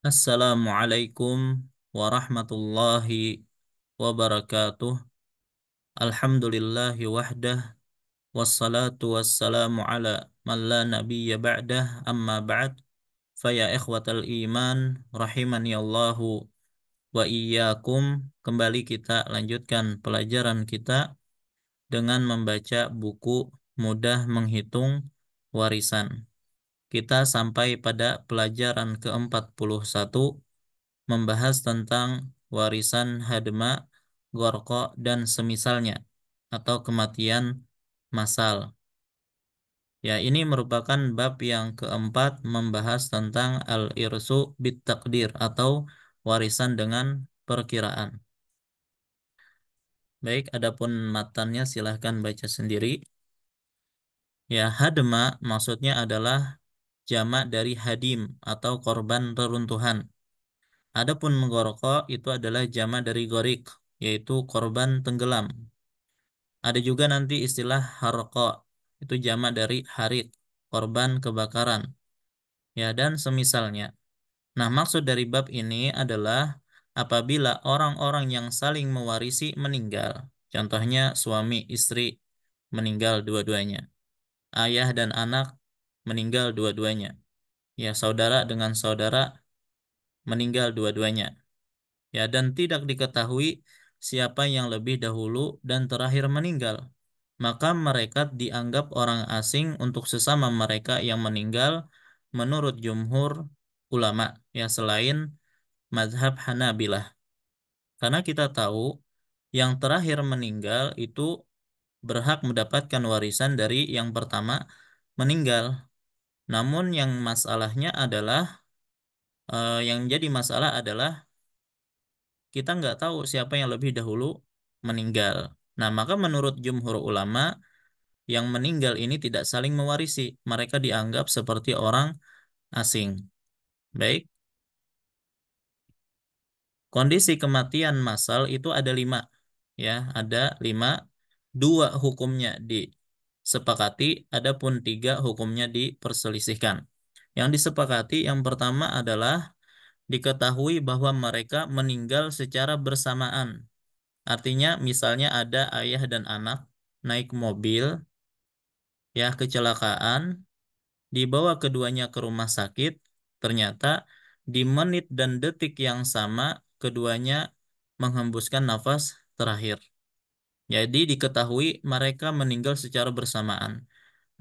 Assalamualaikum warahmatullahi wabarakatuh. Alhamdulillahi wahdah. Wassalatu wassalamu ala man la nabiyya ba'dah. Amma ba'd. Faya ikhwatal iman. Rahimani Allahu wa iyyakum. Kembali kita lanjutkan pelajaran kita dengan membaca buku Mudah Menghitung Warisan. Kita sampai pada pelajaran ke-41, membahas tentang warisan hadma, gorko, dan semisalnya, atau kematian massal. Ya, ini merupakan bab yang keempat, membahas tentang al-irsu bit takdir atau warisan dengan perkiraan. Baik, adapun matannya silahkan baca sendiri. Ya, hadma maksudnya adalah jamak dari hadim atau korban reruntuhan. Adapun menggoroko itu adalah jama dari gorik, yaitu korban tenggelam. Ada juga nanti istilah haroko, itu jama dari harik, korban kebakaran. Ya, dan semisalnya. Nah, maksud dari bab ini adalah apabila orang-orang yang saling mewarisi meninggal. Contohnya suami istri meninggal dua-duanya. Ayah dan anak meninggal dua-duanya. Ya, saudara dengan saudara meninggal dua-duanya. Ya, dan tidak diketahui siapa yang lebih dahulu dan terakhir meninggal, maka mereka dianggap orang asing untuk sesama mereka yang meninggal menurut jumhur ulama, ya, selain mazhab Hanabilah. Karena kita tahu yang terakhir meninggal itu berhak mendapatkan warisan dari yang pertama meninggal. Namun yang masalahnya adalah yang jadi masalah adalah kita nggak tahu siapa yang lebih dahulu meninggal. Nah, maka menurut jumhur ulama, yang meninggal ini tidak saling mewarisi. Mereka dianggap seperti orang asing. Baik, kondisi kematian massal itu ada lima. Ya, ada lima. Dua hukumnya disepakati, adapun tiga hukumnya diperselisihkan. Yang disepakati yang pertama adalah diketahui bahwa mereka meninggal secara bersamaan. Artinya misalnya ada ayah dan anak naik mobil, ya, kecelakaan, dibawa keduanya ke rumah sakit, ternyata di menit dan detik yang sama keduanya menghembuskan nafas terakhir. Jadi diketahui mereka meninggal secara bersamaan.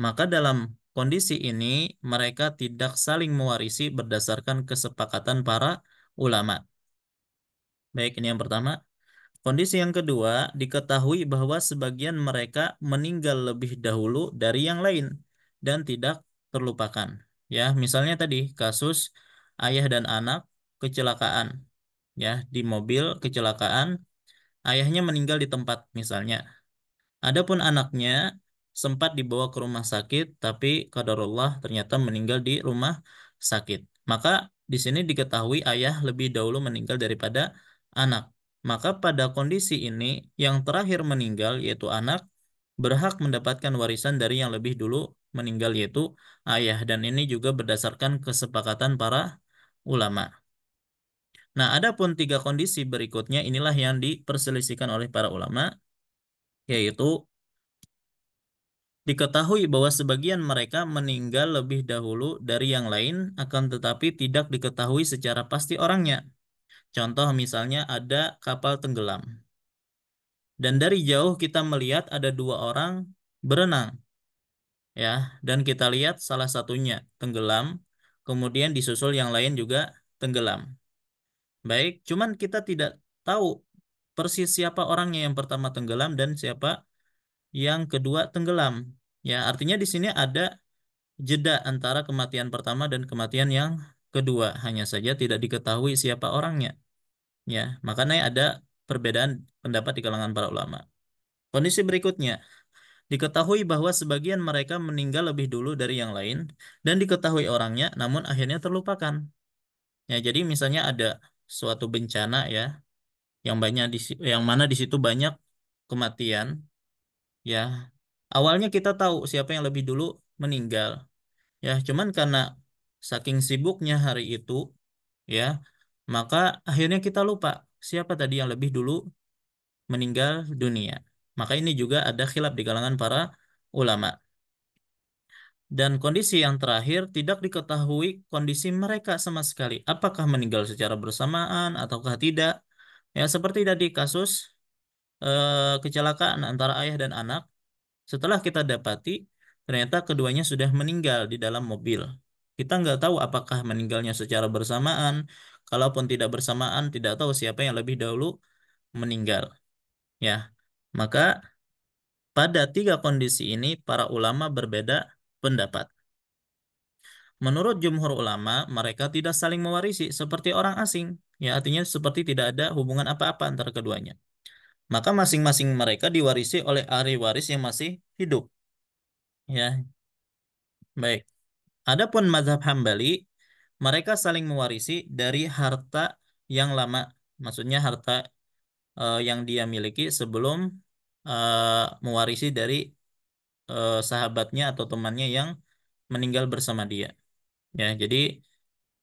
Maka dalam kondisi ini mereka tidak saling mewarisi berdasarkan kesepakatan para ulama. Baik, ini yang pertama. Kondisi yang kedua, diketahui bahwa sebagian mereka meninggal lebih dahulu dari yang lain dan tidak terlupakan. Ya, misalnya tadi kasus ayah dan anak kecelakaan, ya, di mobil kecelakaan, ayahnya meninggal di tempat misalnya. Adapun anaknya sempat dibawa ke rumah sakit, tapi qadarullah ternyata meninggal di rumah sakit. Maka di sini diketahui ayah lebih dahulu meninggal daripada anak. Maka pada kondisi ini, yang terakhir meninggal, yaitu anak, berhak mendapatkan warisan dari yang lebih dulu meninggal, yaitu ayah. Dan ini juga berdasarkan kesepakatan para ulama. Nah, adapun tiga kondisi berikutnya, inilah yang diperselisihkan oleh para ulama, yaitu diketahui bahwa sebagian mereka meninggal lebih dahulu dari yang lain, akan tetapi tidak diketahui secara pasti orangnya. Contoh misalnya ada kapal tenggelam. Dan dari jauh kita melihat ada dua orang berenang, ya. Dan kita lihat salah satunya tenggelam, kemudian disusul yang lain juga tenggelam. Baik, cuman kita tidak tahu persis siapa orangnya yang pertama tenggelam dan siapa yang kedua tenggelam. Ya, artinya di sini ada jeda antara kematian pertama dan kematian yang kedua. Hanya saja tidak diketahui siapa orangnya. Ya, makanya ada perbedaan pendapat di kalangan para ulama. Kondisi berikutnya, diketahui bahwa sebagian mereka meninggal lebih dulu dari yang lain dan diketahui orangnya, namun akhirnya terlupakan. Ya, jadi misalnya ada suatu bencana, ya, yang banyak yang mana di situ banyak kematian, ya. Awalnya kita tahu siapa yang lebih dulu meninggal. Ya, cuman karena saking sibuknya hari itu, ya, maka akhirnya kita lupa siapa tadi yang lebih dulu meninggal dunia. Maka ini juga ada khilaf di kalangan para ulama. Dan kondisi yang terakhir tidak diketahui kondisi mereka sama sekali. Apakah meninggal secara bersamaan ataukah tidak? Ya, seperti tadi kasus kecelakaan antara ayah dan anak. Setelah kita dapati, ternyata keduanya sudah meninggal di dalam mobil. Kita nggak tahu apakah meninggalnya secara bersamaan. Kalaupun tidak bersamaan, tidak tahu siapa yang lebih dahulu meninggal. Ya, maka pada tiga kondisi ini para ulama berbeda pendapat. Menurut jumhur ulama, mereka tidak saling mewarisi seperti orang asing. Ya, artinya seperti tidak ada hubungan apa-apa antara keduanya. Maka masing-masing mereka diwarisi oleh ahli waris yang masih hidup. Ya, baik. Adapun mazhab Hambali, mereka saling mewarisi dari harta yang lama. Maksudnya harta yang dia miliki sebelum mewarisi dari sahabatnya atau temannya yang meninggal bersama dia. Ya, jadi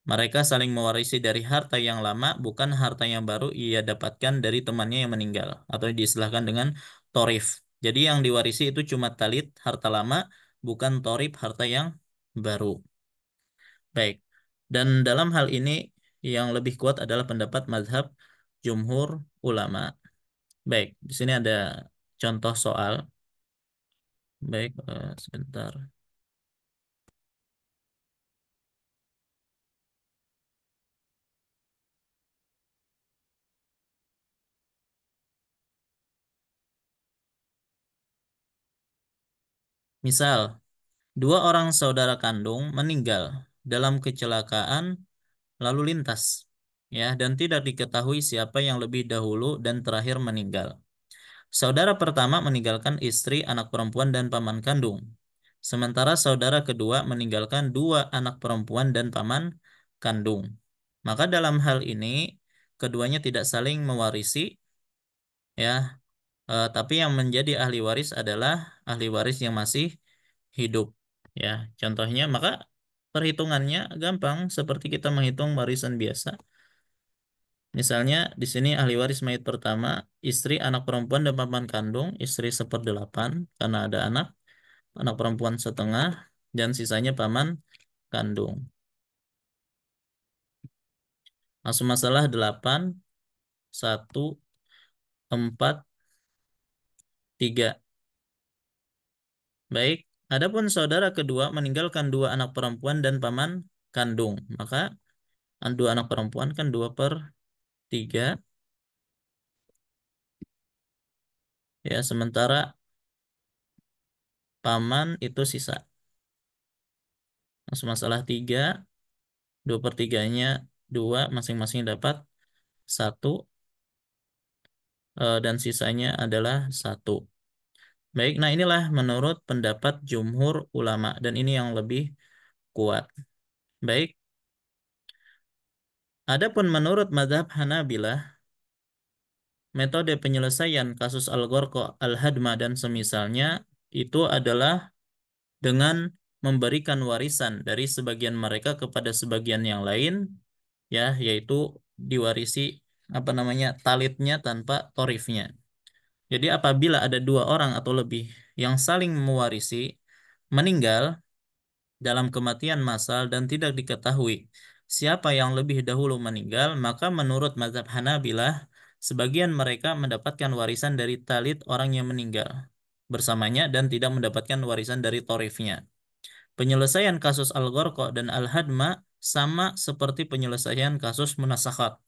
mereka saling mewarisi dari harta yang lama, bukan harta yang baru ia dapatkan dari temannya yang meninggal, atau diistilahkan dengan torif. Jadi yang diwarisi itu cuma talit, harta lama, bukan torif, harta yang baru. Baik. Dan dalam hal ini yang lebih kuat adalah pendapat mazhab jumhur ulama. Baik, di sini ada contoh soal. Baik, sebentar. Misal, dua orang saudara kandung meninggal dalam kecelakaan lalu lintas, ya, dan tidak diketahui siapa yang lebih dahulu dan terakhir meninggal. Saudara pertama meninggalkan istri, anak perempuan, dan paman kandung. Sementara saudara kedua meninggalkan dua anak perempuan dan paman kandung. Maka dalam hal ini keduanya tidak saling mewarisi, ya, tapi yang menjadi ahli waris adalah ahli waris yang masih hidup. Ya, contohnya maka perhitungannya gampang seperti kita menghitung warisan biasa. Misalnya di sini ahli waris mayit pertama, istri, anak perempuan dan paman kandung, istri seperdelapan karena ada anak, anak perempuan setengah, dan sisanya paman kandung. Langsung masalah 8, 1, 4, 3. Baik, adapun saudara kedua meninggalkan dua anak perempuan dan paman kandung. Maka dua anak perempuan kan 2/3. Ya, sementara paman itu sisa. Langsung masalah 3, 2/3-nya 2, masing-masing dapat 1, dan sisanya adalah 1. Baik, nah inilah menurut pendapat jumhur ulama dan ini yang lebih kuat. Baik, adapun menurut mazhab Hanabilah, metode penyelesaian kasus Al-Gharqa, Al-Hadma dan semisalnya itu adalah dengan memberikan warisan dari sebagian mereka kepada sebagian yang lain, ya, yaitu diwarisi apa namanya talitnya tanpa torifnya. Jadi apabila ada dua orang atau lebih yang saling mewarisi meninggal dalam kematian massal dan tidak diketahui siapa yang lebih dahulu meninggal, maka menurut mazhab Hanabilah, sebagian mereka mendapatkan warisan dari talit orang yang meninggal bersamanya dan tidak mendapatkan warisan dari torifnya. Penyelesaian kasus Al-Gharqa dan Al-Hadma sama seperti penyelesaian kasus Munasakhat.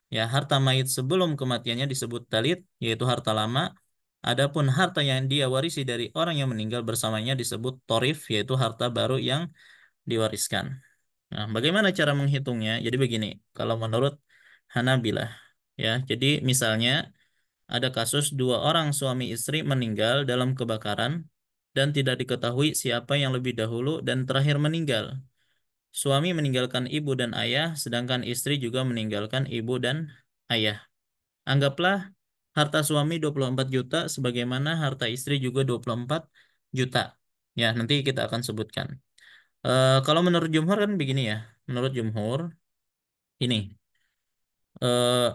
Ya, harta mayit sebelum kematiannya disebut talit, yaitu harta lama. Adapun harta yang dia warisi dari orang yang meninggal bersamanya disebut torif, yaitu harta baru yang diwariskan. Nah, bagaimana cara menghitungnya? Jadi begini, kalau menurut Hanabilah, ya, jadi misalnya ada kasus dua orang suami istri meninggal dalam kebakaran dan tidak diketahui siapa yang lebih dahulu dan terakhir meninggal. Suami meninggalkan ibu dan ayah, sedangkan istri juga meninggalkan ibu dan ayah. Anggaplah harta suami 24 juta, sebagaimana harta istri juga 24 juta. Ya, nanti kita akan sebutkan. Kalau menurut Jumhur kan begini ya. Menurut Jumhur, ini eh,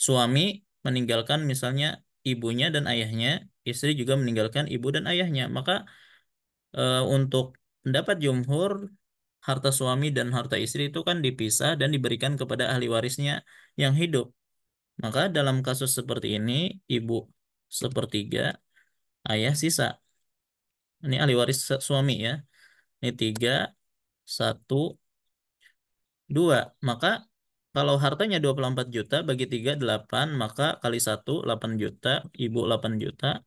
suami meninggalkan misalnya ibunya dan ayahnya, istri juga meninggalkan ibu dan ayahnya. Maka untuk pendapat jumhur, harta suami dan harta istri itu kan dipisah dan diberikan kepada ahli warisnya yang hidup. Maka dalam kasus seperti ini, ibu sepertiga, ayah sisa. Ini ahli waris suami ya. Ini tiga, satu, dua. Maka kalau hartanya 24 juta bagi tiga, 8. Maka kali satu, 8 juta. Ibu 8 juta.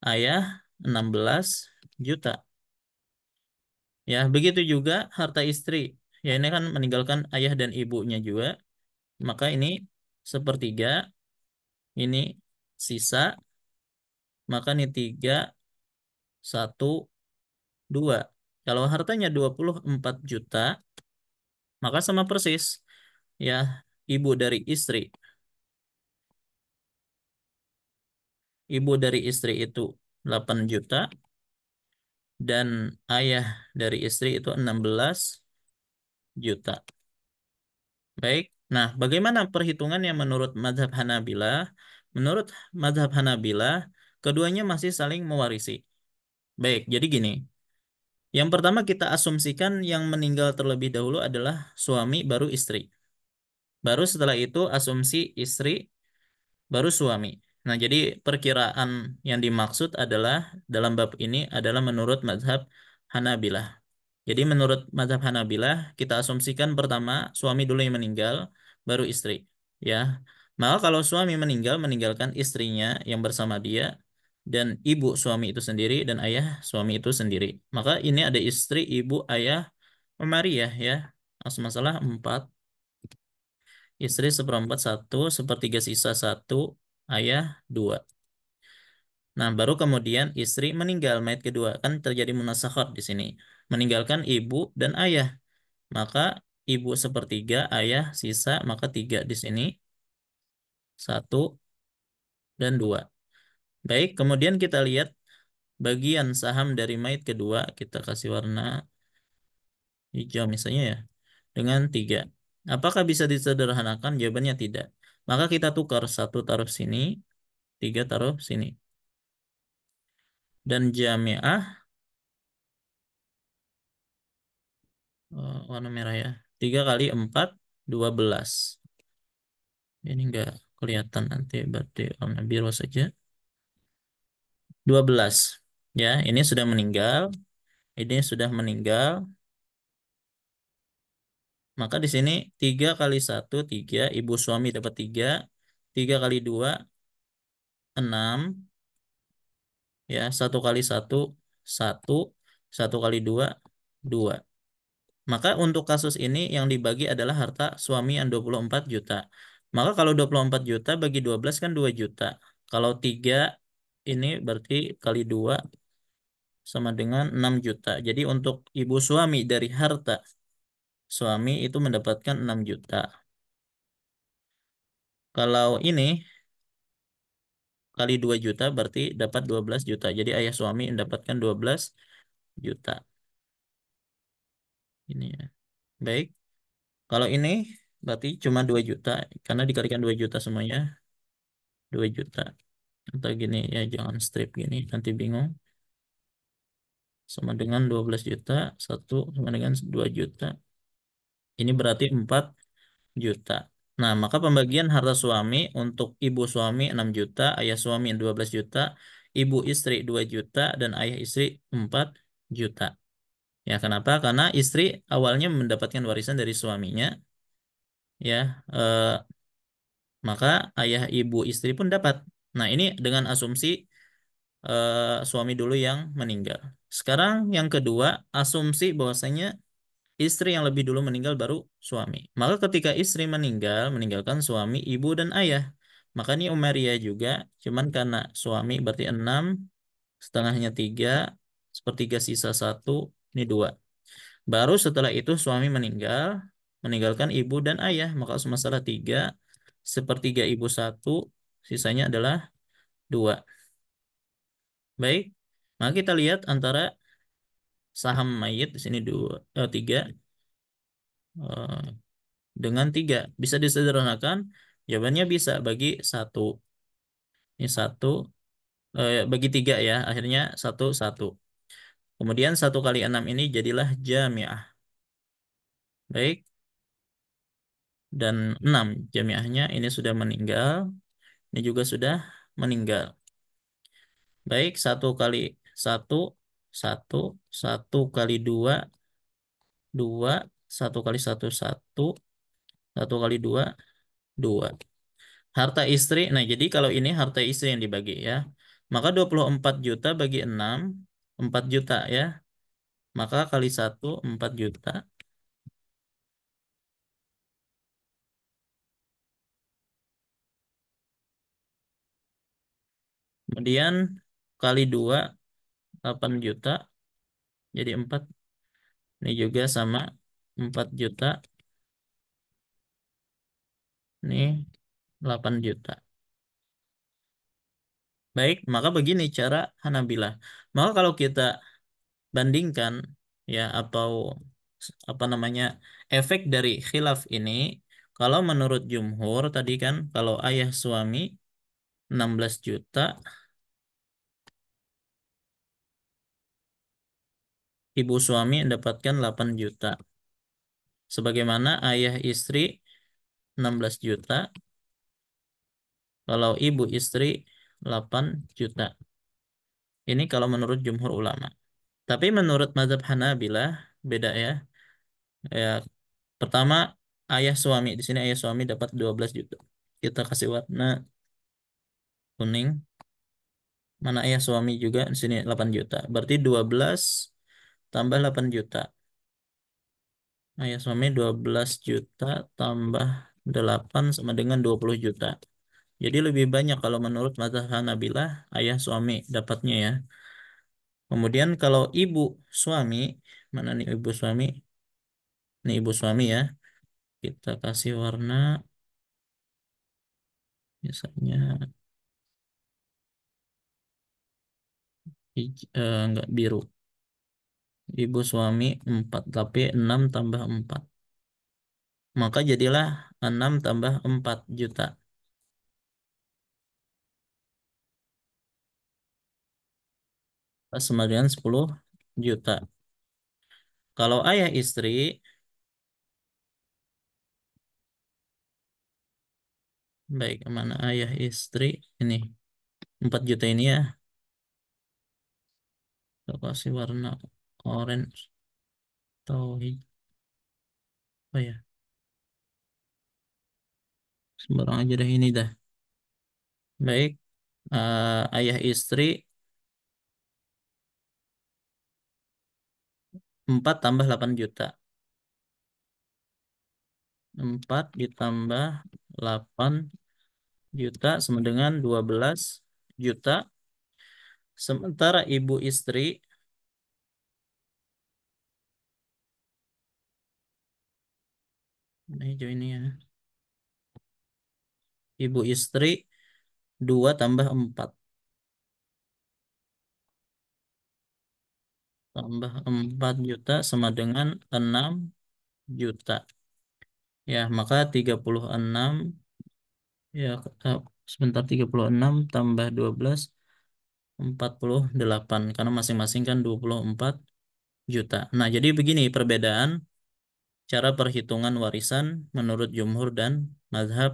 Ayah 16 juta. Ya, begitu juga harta istri. Ya, ini kan meninggalkan ayah dan ibunya juga. Maka ini sepertiga. Ini sisa. Maka ini tiga, satu, dua. Kalau hartanya 24 juta, maka sama persis. Ya, ibu dari istri. Ibu dari istri itu 8 juta dan ayah dari istri itu 16 juta. Baik. Nah, bagaimana perhitungannya menurut mazhab Hanabilah? Menurut mazhab Hanabilah, keduanya masih saling mewarisi. Baik, jadi gini. Yang pertama kita asumsikan yang meninggal terlebih dahulu adalah suami baru istri. Baru setelah itu asumsi istri baru suami. Nah, jadi perkiraan yang dimaksud adalah dalam bab ini adalah menurut mazhab Hanabilah. Jadi menurut mazhab Hanabilah, kita asumsikan pertama suami dulu yang meninggal, baru istri. Ya, maka kalau suami meninggal, meninggalkan istrinya yang bersama dia, dan ibu suami itu sendiri, dan ayah suami itu sendiri. Maka ini ada istri, ibu, ayah, Maria ya. As masalah 4, istri seperempat satu, sepertiga sisa satu, ayah dua. Nah, baru kemudian istri meninggal, mayat kedua. Kan terjadi munasakhat di sini. Meninggalkan ibu dan ayah. Maka ibu sepertiga, ayah sisa, maka tiga di sini, satu dan dua. Baik, kemudian kita lihat bagian saham dari mayat kedua, kita kasih warna hijau misalnya ya, dengan tiga. Apakah bisa disederhanakan? Jawabannya tidak. Maka kita tukar, satu taruh sini, tiga taruh sini. Dan jamiah, warna merah ya, 3 kali 4, 12. Ini enggak kelihatan nanti, berarti warna biru saja. 12. Ya, ini sudah meninggal. Ini sudah meninggal. Maka di sini 3 kali satu 3. Ibu suami dapat 3. 3 kali 2 6. Ya, satu kali satu 1. 1 kali 2 2. Maka untuk kasus ini yang dibagi adalah harta suami yang 24 juta. Maka kalau 24 juta bagi 12 kan 2 juta. Kalau 3 ini berarti kali 2 sama dengan 6 juta. Jadi untuk ibu suami dari harta suami itu mendapatkan 6 juta. Kalau ini kali 2 juta berarti dapat 12 juta. Jadi ayah suami mendapatkan 12 juta. Ini ya. Baik. Kalau ini berarti cuma 2 juta. Karena dikalikan 2 juta semuanya. 2 juta. Atau gini ya, jangan strip gini. Nanti bingung. Sama dengan 12 juta. Satu sama dengan 2 juta. Ini berarti 4 juta. Nah, maka pembagian harta suami untuk ibu suami 6 juta, ayah suami 12 juta, ibu istri 2 juta, dan ayah istri 4 juta. Ya, kenapa? Karena istri awalnya mendapatkan warisan dari suaminya, ya, maka ayah ibu istri pun dapat. Nah, ini dengan asumsi suami dulu yang meninggal. Sekarang yang kedua, asumsi bahwasanya istri yang lebih dulu meninggal baru suami. Maka ketika istri meninggal, meninggalkan suami, ibu, dan ayah. Maka ini Umayyah juga, cuman karena suami berarti 6, setengahnya 3, sepertiga sisa satu, ini 2. Baru setelah itu suami meninggal, meninggalkan ibu dan ayah. Maka masalah 3, sepertiga ibu satu, sisanya adalah 2. Baik, maka kita lihat antara saham mayit di sini 2, 3. dengan 3. Bisa disederhanakan? Jawabannya bisa bagi 1. Ini 1, bagi 3 ya. Akhirnya 1, 1. Kemudian 1 kali 6 ini jadilah jami'ah. Baik. Dan 6 jami'ahnya ini sudah meninggal. Ini juga sudah meninggal. Baik, 1 kali 1, 1. 1 kali 2, 2. 1 kali 1, 1. 1 kali 2, 2. Harta istri, nah jadi kalau ini harta istri yang dibagi ya. Maka 24 juta bagi 6, 4 juta ya. Maka kali 1, 4 juta. Kemudian kali 2, 8 juta. Jadi 4. Ini juga sama 4 juta. Ini 8 juta. Baik, maka begini cara Hanabilah. Maka kalau kita bandingkan ya atau apa namanya efek dari khilaf ini, kalau menurut jumhur tadi kan kalau ayah suami 16 juta, ibu suami mendapatkan 8 juta. Sebagaimana ayah istri 16 juta, kalau ibu istri 8 juta. Ini kalau menurut jumhur ulama. Tapi menurut mazhab Hanabilah beda ya. Ya, pertama ayah suami di sini ayah suami dapat 12 juta. Kita kasih warna kuning. Mana ayah suami juga di sini 8 juta. Berarti 12 tambah 8 juta. Ayah suami 12 juta tambah 8 sama dengan 20 juta. Jadi lebih banyak kalau menurut mazhab Hanabilah ayah suami dapatnya ya. Kemudian kalau ibu suami, mana nih ibu suami? Ini ibu suami ya. Kita kasih warna misalnya enggak biru. Ibu suami 4 tapi 6 tambah 4. Maka jadilah 6 tambah 4 juta. Sama dengan 10 juta. Kalau ayah istri, baik mana ayah istri, ini 4 juta ini ya. Kita kasih warna orange atau apa ya. Sembarang aja dah ini dah. Baik, ayah istri 4 tambah 8 juta. 4 ditambah 8 juta sama dengan 12 juta. Sementara ibu istri, nah hijau ini ya. Ibu istri 2 tambah 4 tambah 4 juta sama dengan 6 juta. Ya, maka 36 ya sebentar 36 tambah 12 48 karena masing-masing kan 24 juta. Nah, jadi begini perbedaan cara perhitungan warisan menurut jumhur dan mazhab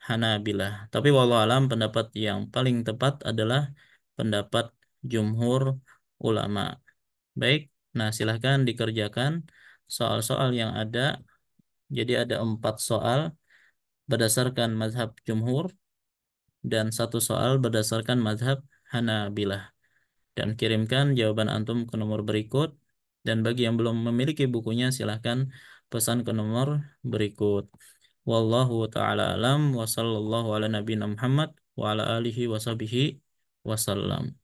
Hanabilah. Tapi wallahu alam pendapat yang paling tepat adalah pendapat jumhur ulama. Baik, nah silahkan dikerjakan soal-soal yang ada. Jadi ada 4 soal berdasarkan mazhab jumhur dan 1 soal berdasarkan mazhab Hanabilah. Dan kirimkan jawaban antum ke nomor berikut. Dan bagi yang belum memiliki bukunya silahkan pesan ke nomor berikut. Wallahu ta'ala alam wa sallallahu ala nabiyina Muhammad wa ala alihi wa sahbihi wasallam.